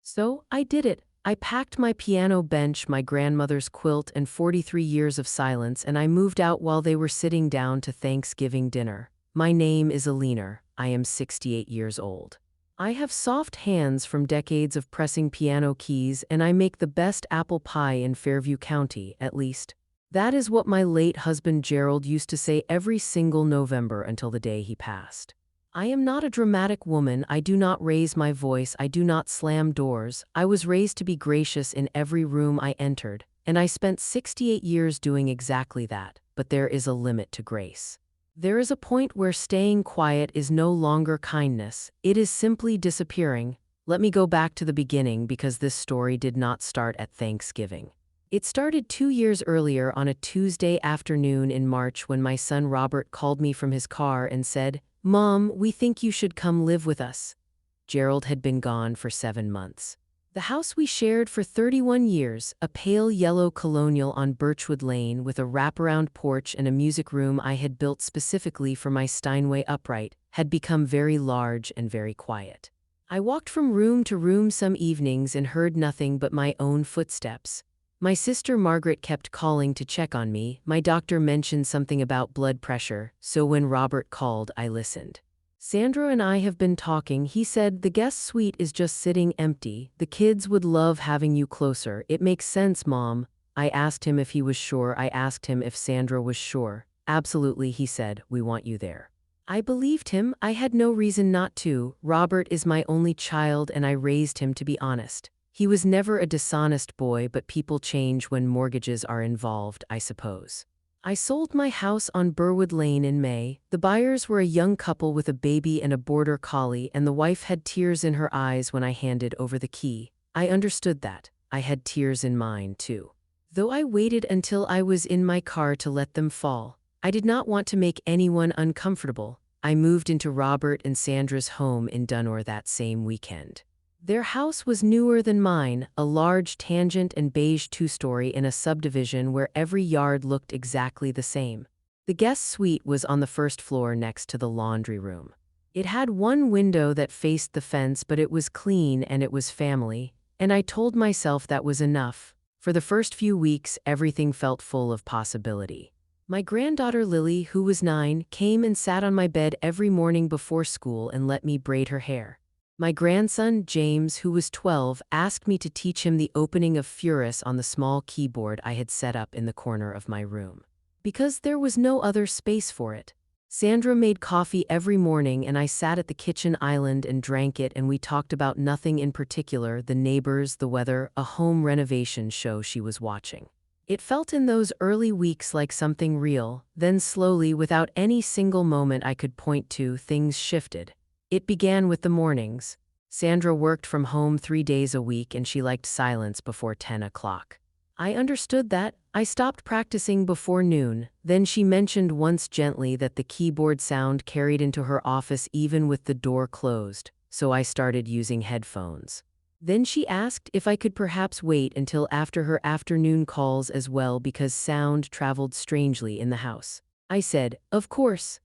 So I did it. I packed my piano bench, my grandmother's quilt, and 43 years of silence, and I moved out while they were sitting down to Thanksgiving dinner. My name is Eleanor. I am 68 years old. I have soft hands from decades of pressing piano keys, and I make the best apple pie in Fairview County, at least. That is what my late husband Gerald used to say every single November until the day he passed. I am not a dramatic woman. I do not raise my voice. I do not slam doors. I was raised to be gracious in every room I entered, and I spent 68 years doing exactly that. But there is a limit to grace. There is a point where staying quiet is no longer kindness. It is simply disappearing. Let me go back to the beginning because this story did not start at Thanksgiving. It started 2 years earlier on a Tuesday afternoon in March when my son Robert called me from his car and said, "Mom, we think you should come live with us." Gerald had been gone for 7 months. The house we shared for 31 years, a pale yellow colonial on Birchwood Lane with a wraparound porch and a music room I had built specifically for my Steinway upright, had become very large and very quiet. I walked from room to room some evenings and heard nothing but my own footsteps. My sister Margaret kept calling to check on me. My doctor mentioned something about blood pressure, so when Robert called, I listened. "Sandra and I have been talking," he said. "The guest suite is just sitting empty. The kids would love having you closer." "It makes sense, Mom." I asked him if he was sure. I asked him if Sandra was sure. "Absolutely," he said. "We want you there." I believed him. I had no reason not to. Robert is my only child and I raised him to be honest. He was never a dishonest boy, but people change when mortgages are involved, I suppose. I sold my house on Burwood Lane in May. The buyers were a young couple with a baby and a border collie, and the wife had tears in her eyes when I handed over the key. I understood that. I had tears in mine, too. Though I waited until I was in my car to let them fall. I did not want to make anyone uncomfortable. I moved into Robert and Sandra's home in Dunor that same weekend. Their house was newer than mine, a large tangent and beige two-story in a subdivision where every yard looked exactly the same. The guest suite was on the first floor next to the laundry room. It had one window that faced the fence, but it was clean and it was family, and I told myself that was enough. For the first few weeks, everything felt full of possibility. My granddaughter Lily, who was 9, came and sat on my bed every morning before school and let me braid her hair. My grandson, James, who was 12, asked me to teach him the opening of Furus on the small keyboard I had set up in the corner of my room. Because there was no other space for it. Sandra made coffee every morning and I sat at the kitchen island and drank it, and we talked about nothing in particular, the neighbors, the weather, a home renovation show she was watching. It felt in those early weeks like something real. Then slowly, without any single moment I could point to, things shifted. It began with the mornings. Sandra worked from home 3 days a week and she liked silence before 10 o'clock. I understood that. I stopped practicing before noon. Then she mentioned once gently that the keyboard sound carried into her office even with the door closed, so I started using headphones. Then she asked if I could perhaps wait until after her afternoon calls as well because sound traveled strangely in the house. I said, "Of course."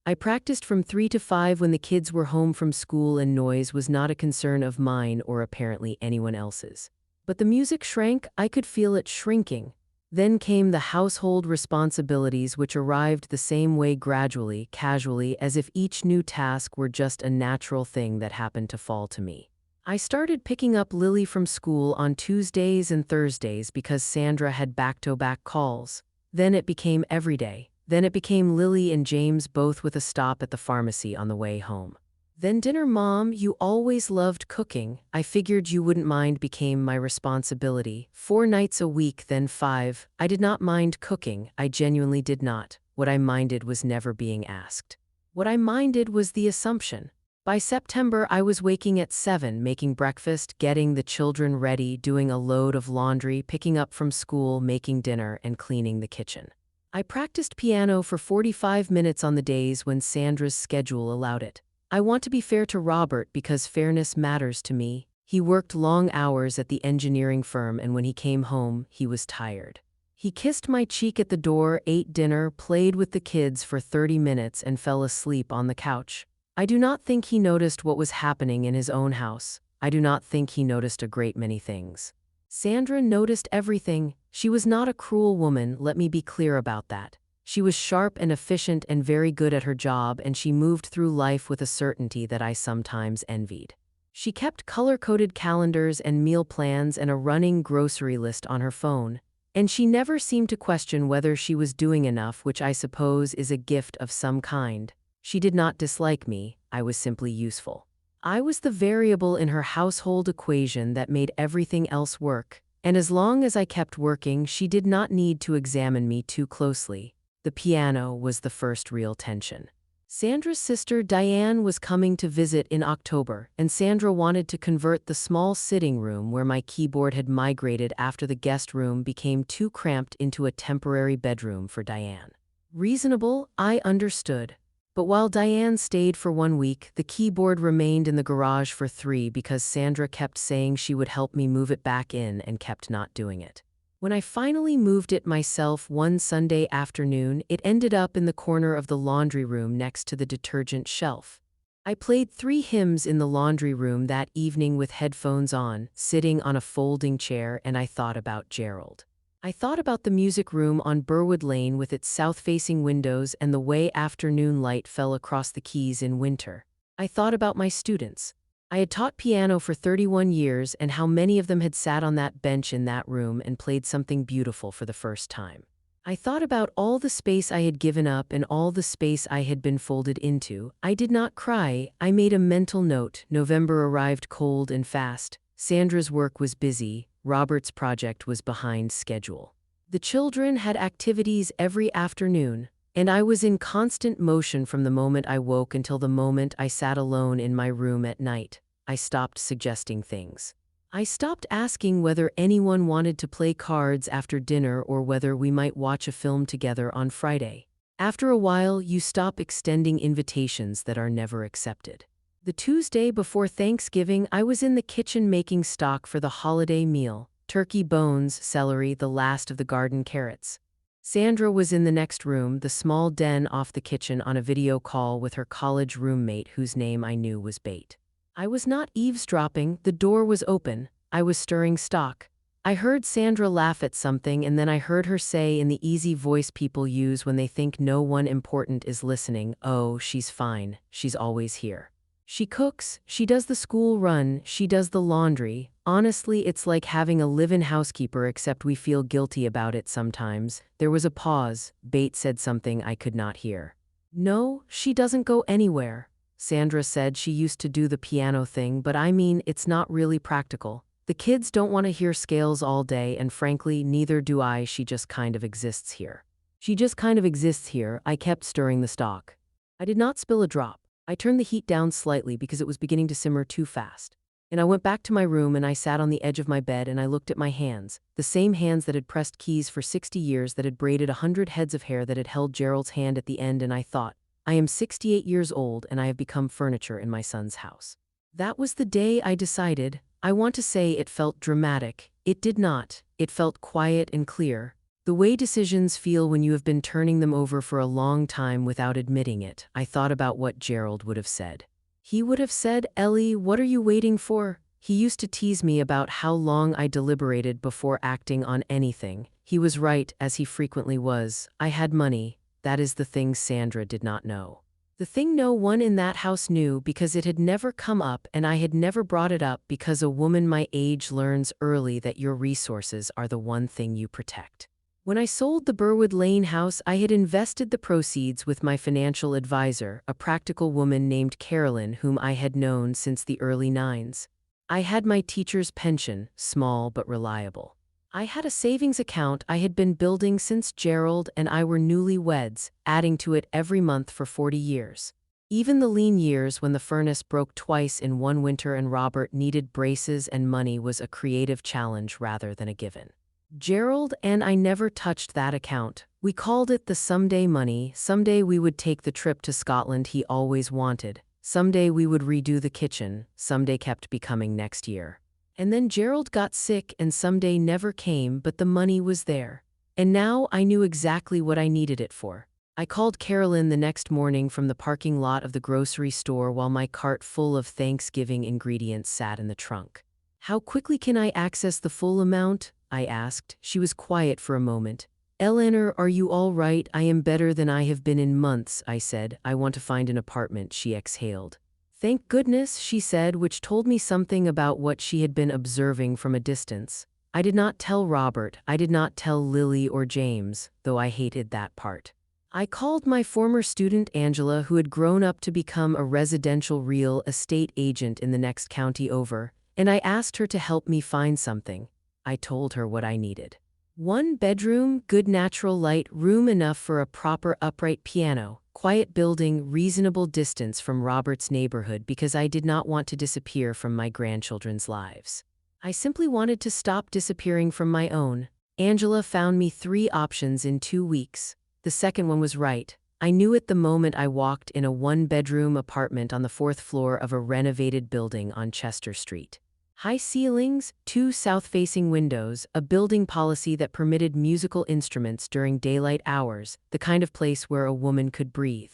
I practiced from 3 to 5 when the kids were home from school and noise was not a concern of mine or apparently anyone else's. But the music shrank. I could feel it shrinking. Then came the household responsibilities, which arrived the same way, gradually, casually, as if each new task were just a natural thing that happened to fall to me. I started picking up Lily from school on Tuesdays and Thursdays because Sandra had back-to-back calls. Then it became every day. Then it became Lily and James, both with a stop at the pharmacy on the way home. Then dinner. "Mom, you always loved cooking. I figured you wouldn't mind," became my responsibility. 4 nights a week, then 5. I did not mind cooking. I genuinely did not. What I minded was never being asked. What I minded was the assumption. By September, I was waking at 7, making breakfast, getting the children ready, doing a load of laundry, picking up from school, making dinner, and cleaning the kitchen. I practiced piano for 45 minutes on the days when Sandra's schedule allowed it. I want to be fair to Robert because fairness matters to me. He worked long hours at the engineering firm, and when he came home, he was tired. He kissed my cheek at the door, ate dinner, played with the kids for 30 minutes, and fell asleep on the couch. I do not think he noticed what was happening in his own house. I do not think he noticed a great many things. Sandra noticed everything. She was not a cruel woman, let me be clear about that. She was sharp and efficient and very good at her job, and she moved through life with a certainty that I sometimes envied. She kept color-coded calendars and meal plans and a running grocery list on her phone, and she never seemed to question whether she was doing enough, which I suppose is a gift of some kind. She did not dislike me, I was simply useful. I was the variable in her household equation that made everything else work, and as long as I kept working, she did not need to examine me too closely. The piano was the first real tension. Sandra's sister Diane was coming to visit in October, and Sandra wanted to convert the small sitting room where my keyboard had migrated after the guest room became too cramped into a temporary bedroom for Diane. Reasonable, I understood. But while Diane stayed for 1 week, the keyboard remained in the garage for 3 because Sandra kept saying she would help me move it back in and kept not doing it. When I finally moved it myself one Sunday afternoon, it ended up in the corner of the laundry room next to the detergent shelf. I played 3 hymns in the laundry room that evening with headphones on, sitting on a folding chair, and I thought about Gerald. I thought about the music room on Burwood Lane with its south-facing windows and the way afternoon light fell across the keys in winter. I thought about my students. I had taught piano for 31 years, and how many of them had sat on that bench in that room and played something beautiful for the first time. I thought about all the space I had given up and all the space I had been folded into. I did not cry. I made a mental note. November arrived cold and fast. Sandra's work was busy. Robert's project was behind schedule. The children had activities every afternoon, and I was in constant motion from the moment I woke until the moment I sat alone in my room at night. I stopped suggesting things. I stopped asking whether anyone wanted to play cards after dinner or whether we might watch a film together on Friday. After a while, you stop extending invitations that are never accepted. The Tuesday before Thanksgiving, I was in the kitchen making stock for the holiday meal: turkey bones, celery, the last of the garden carrots. Sandra was in the next room, the small den off the kitchen, on a video call with her college roommate whose name I knew was Bate. I was not eavesdropping, the door was open. I was stirring stock. I heard Sandra laugh at something, and then I heard her say in the easy voice people use when they think no one important is listening, "Oh, she's fine, she's always here. She cooks, she does the school run, she does the laundry. Honestly, it's like having a live-in housekeeper, except we feel guilty about it sometimes." There was a pause. Bate said something I could not hear. "No, she doesn't go anywhere." Sandra said she used to do the piano thing, but I mean, it's not really practical. The kids don't want to hear scales all day, and frankly, neither do I. She just kind of exists here. She just kind of exists here. I kept stirring the stock. I did not spill a drop. I turned the heat down slightly because it was beginning to simmer too fast. And I went back to my room and I sat on the edge of my bed and I looked at my hands, the same hands that had pressed keys for 60 years, that had braided 100 heads of hair, that had held Gerald's hand at the end, and I thought, I am 68 years old and I have become furniture in my son's house. That was the day I decided. I want to say it felt dramatic. It did not. It felt quiet and clear. The way decisions feel when you have been turning them over for a long time without admitting it. I thought about what Gerald would have said. He would have said, "Ellie, what are you waiting for?" He used to tease me about how long I deliberated before acting on anything. He was right, as he frequently was. I had money. That is the thing Sandra did not know. The thing no one in that house knew, because it had never come up, and I had never brought it up, because a woman my age learns early that your resources are the one thing you protect. When I sold the Burwood Lane house, I had invested the proceeds with my financial advisor, a practical woman named Carolyn, whom I had known since the early 90s. I had my teacher's pension, small but reliable. I had a savings account I had been building since Gerald and I were newlyweds, adding to it every month for 40 years. Even the lean years when the furnace broke twice in one winter and Robert needed braces and money was a creative challenge rather than a given. Gerald and I never touched that account. We called it the someday money. Someday we would take the trip to Scotland he always wanted. Someday we would redo the kitchen. Someday kept becoming next year. And then Gerald got sick and someday never came, but the money was there. And now I knew exactly what I needed it for. I called Carolyn the next morning from the parking lot of the grocery store while my cart full of Thanksgiving ingredients sat in the trunk. "How quickly can I access the full amount?" I asked. She was quiet for a moment. "Eleanor, are you all right? I am better than I have been in months," I said. "I want to find an apartment," she exhaled. "Thank goodness," she said, which told me something about what she had been observing from a distance. I did not tell Robert, I did not tell Lily or James, though I hated that part. I called my former student Angela, who had grown up to become a residential real estate agent in the next county over, and I asked her to help me find something. I told her what I needed. 1 bedroom, good natural light, room enough for a proper upright piano, quiet building, reasonable distance from Robert's neighborhood because I did not want to disappear from my grandchildren's lives. I simply wanted to stop disappearing from my own. Angela found me 3 options in 2 weeks. The second one was right. I knew it the moment I walked in a 1-bedroom apartment on the 4th floor of a renovated building on Chester Street. High ceilings, 2 south-facing windows, a building policy that permitted musical instruments during daylight hours, the kind of place where a woman could breathe.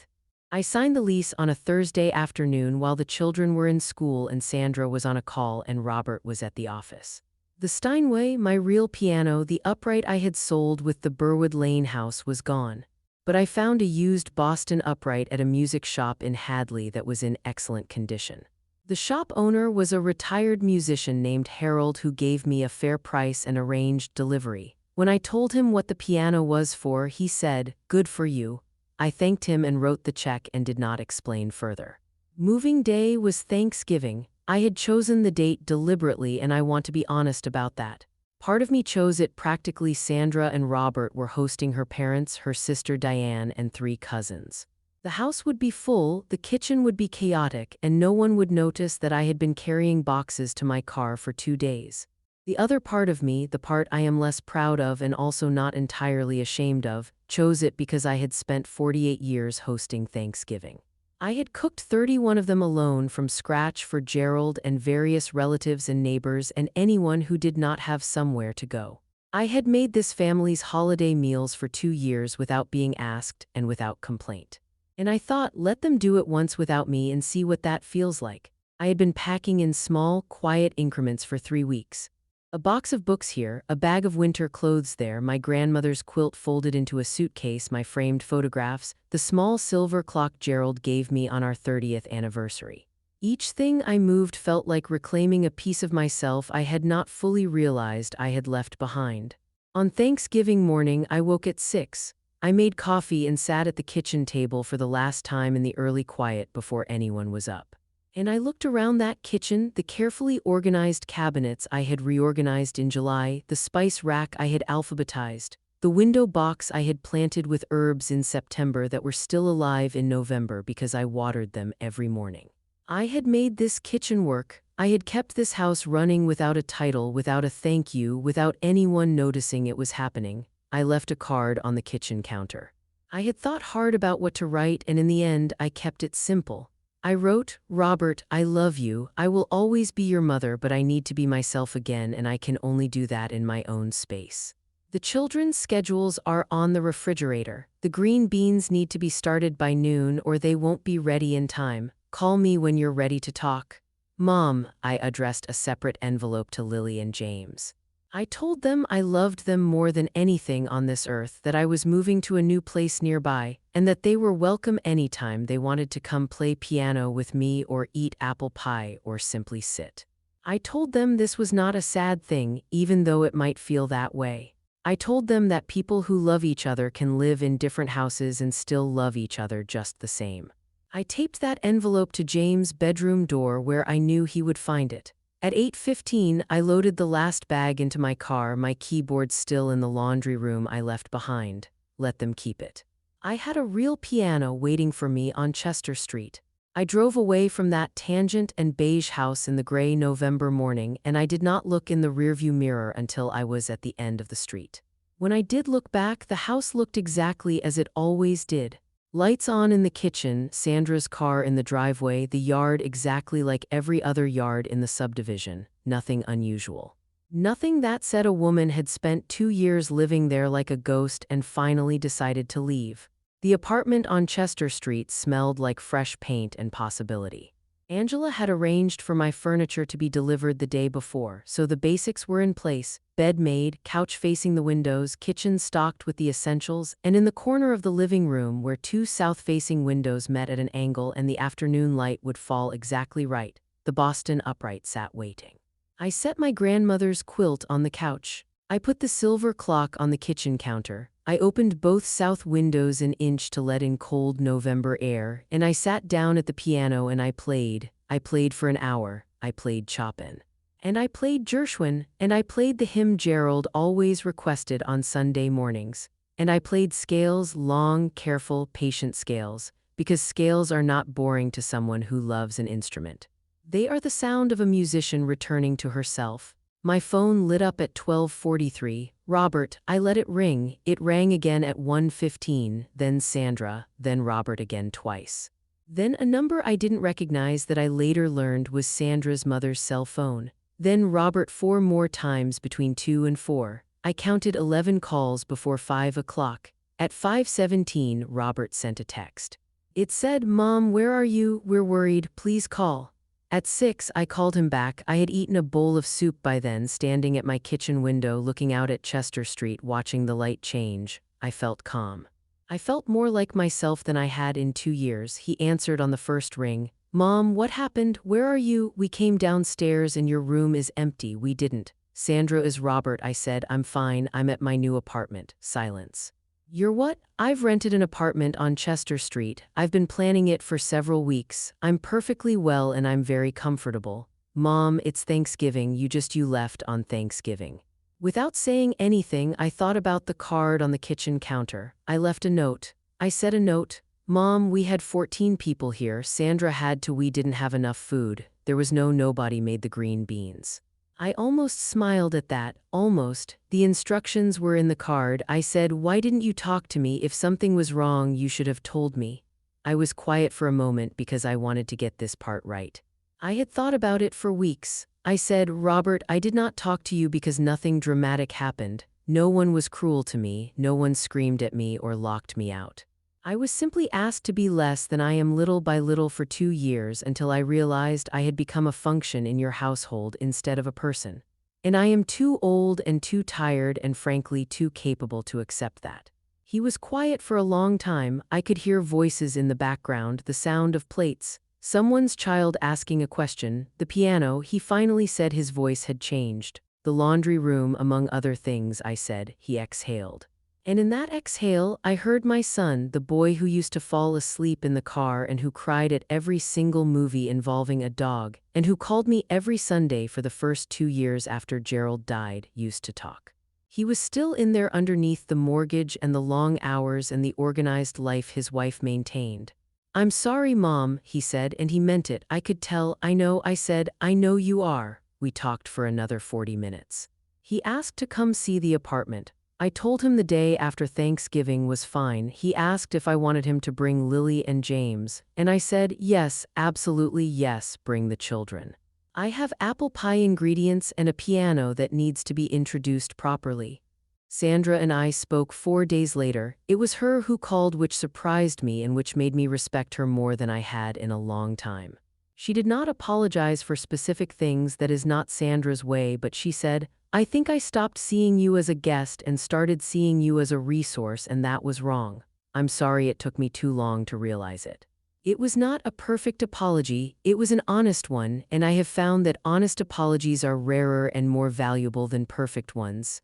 I signed the lease on a Thursday afternoon while the children were in school and Sandra was on a call and Robert was at the office. The Steinway, my real piano, the upright I had sold with the Burwood Lane house, was gone. But I found a used Boston upright at a music shop in Hadley that was in excellent condition. The shop owner was a retired musician named Harold who gave me a fair price and arranged delivery. When I told him what the piano was for, he said, "Good for you." I thanked him and wrote the check and did not explain further. Moving day was Thanksgiving. I had chosen the date deliberately, and I want to be honest about that. Part of me chose it practically. Sandra and Robert were hosting her parents, her sister Diane, and 3 cousins. The house would be full, the kitchen would be chaotic, and no one would notice that I had been carrying boxes to my car for 2 days. The other part of me, the part I am less proud of and also not entirely ashamed of, chose it because I had spent 48 years hosting Thanksgiving. I had cooked 31 of them alone from scratch for Gerald and various relatives and neighbors and anyone who did not have somewhere to go. I had made this family's holiday meals for 2 years without being asked and without complaint. And I thought, let them do it once without me and see what that feels like. I had been packing in small, quiet increments for 3 weeks. A box of books here, a bag of winter clothes there, my grandmother's quilt folded into a suitcase, my framed photographs, the small silver clock Gerald gave me on our 30th anniversary. Each thing I moved felt like reclaiming a piece of myself I had not fully realized I had left behind. On Thanksgiving morning, I woke at 6. I made coffee and sat at the kitchen table for the last time in the early quiet before anyone was up. And I looked around that kitchen, the carefully organized cabinets I had reorganized in July, the spice rack I had alphabetized, the window box I had planted with herbs in September that were still alive in November because I watered them every morning. I had made this kitchen work. I had kept this house running without a title, without a thank you, without anyone noticing it was happening. I left a card on the kitchen counter. I had thought hard about what to write, and in the end, I kept it simple. I wrote, "Robert, I love you. I will always be your mother, but I need to be myself again, and I can only do that in my own space. The children's schedules are on the refrigerator. The green beans need to be started by noon or they won't be ready in time. Call me when you're ready to talk. Mom," I addressed a separate envelope to Lily and James. I told them I loved them more than anything on this earth, that I was moving to a new place nearby, and that they were welcome anytime they wanted to come play piano with me or eat apple pie or simply sit. I told them this was not a sad thing, even though it might feel that way. I told them that people who love each other can live in different houses and still love each other just the same. I taped that envelope to James' bedroom door where I knew he would find it. At 8:15, I loaded the last bag into my car, my keyboard still in the laundry room I left behind. Let them keep it. I had a real piano waiting for me on Chester Street. I drove away from that tangent and beige house in the gray November morning, and I did not look in the rearview mirror until I was at the end of the street. When I did look back, the house looked exactly as it always did. Lights on in the kitchen, Sandra's car in the driveway, the yard exactly like every other yard in the subdivision. Nothing unusual. Nothing that said a woman had spent 2 years living there like a ghost and finally decided to leave. The apartment on Chester Street smelled like fresh paint and possibility. Angela had arranged for my furniture to be delivered the day before, so the basics were in place: bed made, couch facing the windows, kitchen stocked with the essentials, and in the corner of the living room where two south-facing windows met at an angle and the afternoon light would fall exactly right, the Boston upright sat waiting. I set my grandmother's quilt on the couch. I put the silver clock on the kitchen counter. I opened both south windows an inch to let in cold November air, and I sat down at the piano and I played. I played for an hour. I played Chopin. And I played Gershwin, and I played the hymn Gerald always requested on Sunday mornings. And I played scales, long, careful, patient scales, because scales are not boring to someone who loves an instrument. They are the sound of a musician returning to herself. My phone lit up at 12:43. Robert, I let it ring. It rang again at 1:15, then Sandra, then Robert again twice. Then a number I didn't recognize that I later learned was Sandra's mother's cell phone. Then Robert 4 more times between 2 and 4. I counted 11 calls before 5 o'clock. At 5:17, Robert sent a text. It said, "Mom, where are you? We're worried. Please call." At 6, I called him back. I had eaten a bowl of soup by then, standing at my kitchen window looking out at Chester Street, watching the light change. I felt calm. I felt more like myself than I had in 2 years. He answered on the first ring. "Mom, what happened? Where are you? We came downstairs and your room is empty." "We didn't." "Sandra is Robert," I said. "I'm fine. I'm at my new apartment." Silence. "You're what?" "I've rented an apartment on Chester Street. I've been planning it for several weeks. I'm perfectly well and I'm very comfortable." "Mom, it's Thanksgiving. You left on Thanksgiving." Without saying anything, I thought about the card on the kitchen counter. I left a note. I said a note. "Mom, we had 14 people here. Sandra had to. We didn't have enough food. There was nobody made the green beans." I almost smiled at that, almost. The instructions were in the card. I said, "Why didn't you talk to me? If something was wrong, you should have told me." I was quiet for a moment because I wanted to get this part right. I had thought about it for weeks. I said, "Robert, I did not talk to you because nothing dramatic happened. No one was cruel to me. No one screamed at me or locked me out. I was simply asked to be less than I am little by little for 2 years until I realized I had become a function in your household instead of a person. And I am too old and too tired and frankly too capable to accept that." He was quiet for a long time. I could hear voices in the background, the sound of plates, someone's child asking a question, the piano. He finally said his voice had changed. "The laundry room, among other things," I said. He exhaled. And in that exhale, I heard my son, the boy who used to fall asleep in the car and who cried at every single movie involving a dog, and who called me every Sunday for the first 2 years after Gerald died, used to talk. He was still in there underneath the mortgage and the long hours and the organized life his wife maintained. "I'm sorry, Mom," he said, and he meant it. I could tell. "I know," I said. "I know you are." We talked for another 40 minutes. He asked to come see the apartment. I told him the day after Thanksgiving was fine. He asked if I wanted him to bring Lily and James, and I said, "Yes, absolutely yes, bring the children. I have apple pie ingredients and a piano that needs to be introduced properly." Sandra and I spoke 4 days later. It was her who called, which surprised me and which made me respect her more than I had in a long time. She did not apologize for specific things. That is not Sandra's way, but she said, "I think I stopped seeing you as a guest and started seeing you as a resource, and that was wrong. I'm sorry it took me too long to realize it." It was not a perfect apology, it was an honest one, and I have found that honest apologies are rarer and more valuable than perfect ones.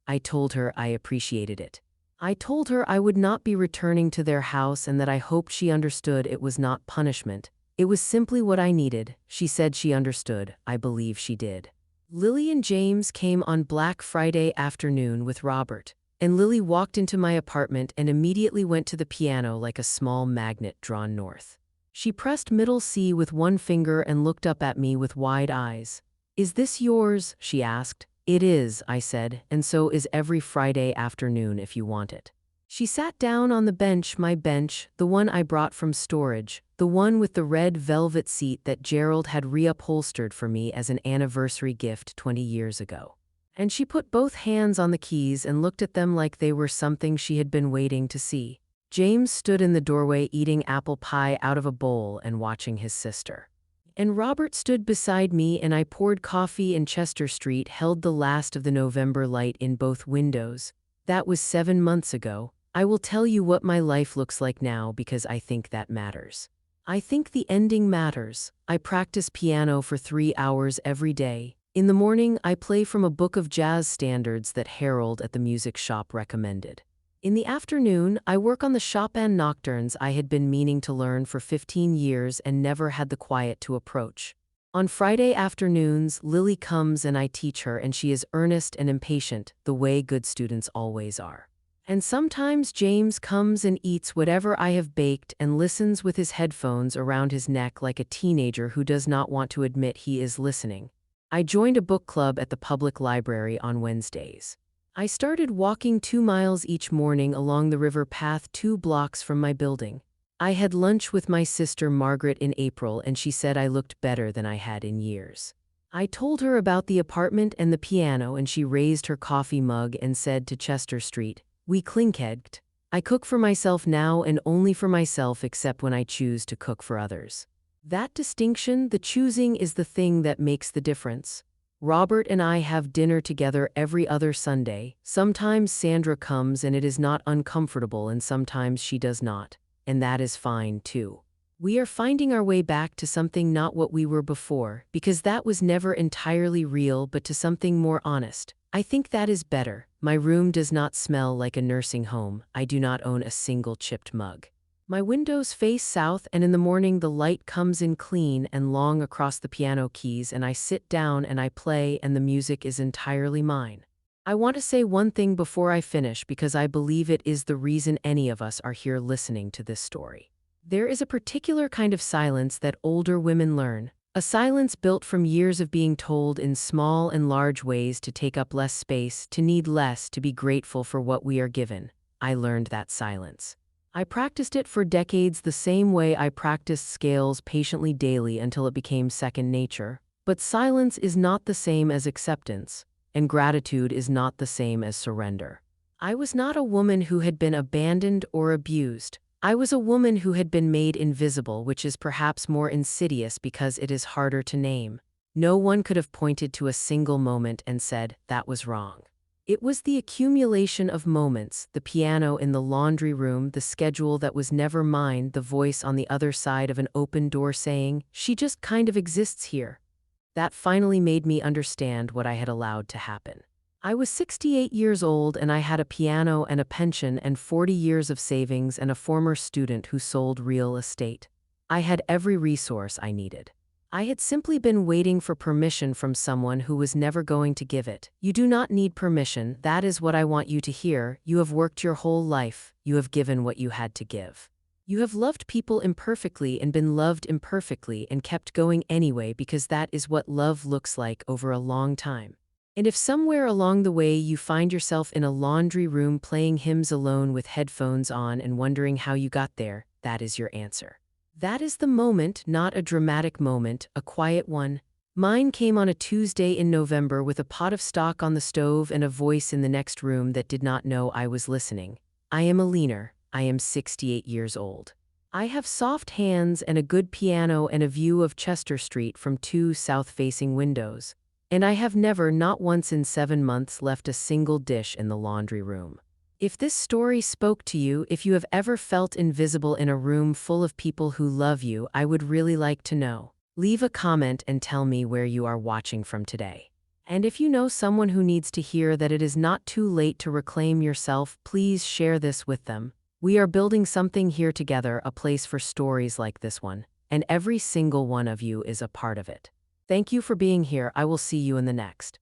I told her I appreciated it. I told her I would not be returning to their house and that I hoped she understood it was not punishment. It was simply what I needed. She said she understood. I believe she did. Lily and James came on Black Friday afternoon with Robert, and Lily walked into my apartment and immediately went to the piano like a small magnet drawn north. She pressed middle C with one finger and looked up at me with wide eyes. "Is this yours?" she asked. "It is," I said, "and so is every Friday afternoon if you want it." She sat down on the bench, my bench, the one I brought from storage, the one with the red velvet seat that Gerald had reupholstered for me as an anniversary gift 20 years ago. And she put both hands on the keys and looked at them like they were something she had been waiting to see. James stood in the doorway eating apple pie out of a bowl and watching his sister. And Robert stood beside me and I poured coffee and Chester Street held the last of the November light in both windows. That was 7 months ago. I will tell you what my life looks like now because I think that matters. I think the ending matters. I practice piano for 3 hours every day. In the morning, I play from a book of jazz standards that Harold at the music shop recommended. In the afternoon, I work on the Chopin nocturnes I had been meaning to learn for 15 years and never had the quiet to approach. On Friday afternoons, Lily comes and I teach her, and she is earnest and impatient, the way good students always are. And sometimes James comes and eats whatever I have baked and listens with his headphones around his neck like a teenager who does not want to admit he is listening. I joined a book club at the public library on Wednesdays. I started walking 2 miles each morning along the river path 2 blocks from my building. I had lunch with my sister Margaret in April and she said I looked better than I had in years. I told her about the apartment and the piano and she raised her coffee mug and said to Chester Street, "We klinked. I cook for myself now and only for myself except when I choose to cook for others." That distinction, the choosing, is the thing that makes the difference. Robert and I have dinner together every other Sunday. Sometimes Sandra comes and it is not uncomfortable and sometimes she does not. And that is fine too. We are finding our way back to something not what we were before, because that was never entirely real, but to something more honest. I think that is better. My room does not smell like a nursing home. I do not own a single chipped mug. My windows face south and in the morning the light comes in clean and long across the piano keys and I sit down and I play and the music is entirely mine. I want to say one thing before I finish because I believe it is the reason any of us are here listening to this story. There is a particular kind of silence that older women learn, a silence built from years of being told in small and large ways to take up less space, to need less, to be grateful for what we are given. I learned that silence. I practiced it for decades the same way I practiced scales patiently daily until it became second nature. But silence is not the same as acceptance, and gratitude is not the same as surrender. I was not a woman who had been abandoned or abused. I was a woman who had been made invisible, which is perhaps more insidious because it is harder to name. No one could have pointed to a single moment and said, "That was wrong." It was the accumulation of moments, the piano in the laundry room, the schedule that was never mine, the voice on the other side of an open door saying, "She just kind of exists here," that finally made me understand what I had allowed to happen. I was 68 years old and I had a piano and a pension and 40 years of savings and a former student who sold real estate. I had every resource I needed. I had simply been waiting for permission from someone who was never going to give it. You do not need permission. That is what I want you to hear. You have worked your whole life. You have given what you had to give. You have loved people imperfectly and been loved imperfectly and kept going anyway because that is what love looks like over a long time. And if somewhere along the way you find yourself in a laundry room playing hymns alone with headphones on and wondering how you got there, that is your answer. That is the moment, not a dramatic moment, a quiet one. Mine came on a Tuesday in November with a pot of stock on the stove and a voice in the next room that did not know I was listening. I am Eleanor. I am 68 years old. I have soft hands and a good piano and a view of Chester Street from 2 south-facing windows. And I have never, not once in 7 months, left a single dish in the laundry room. If this story spoke to you, if you have ever felt invisible in a room full of people who love you, I would really like to know. Leave a comment and tell me where you are watching from today. And if you know someone who needs to hear that it is not too late to reclaim yourself, please share this with them. We are building something here together, a place for stories like this one, and every single one of you is a part of it. Thank you for being here. I will see you in the next.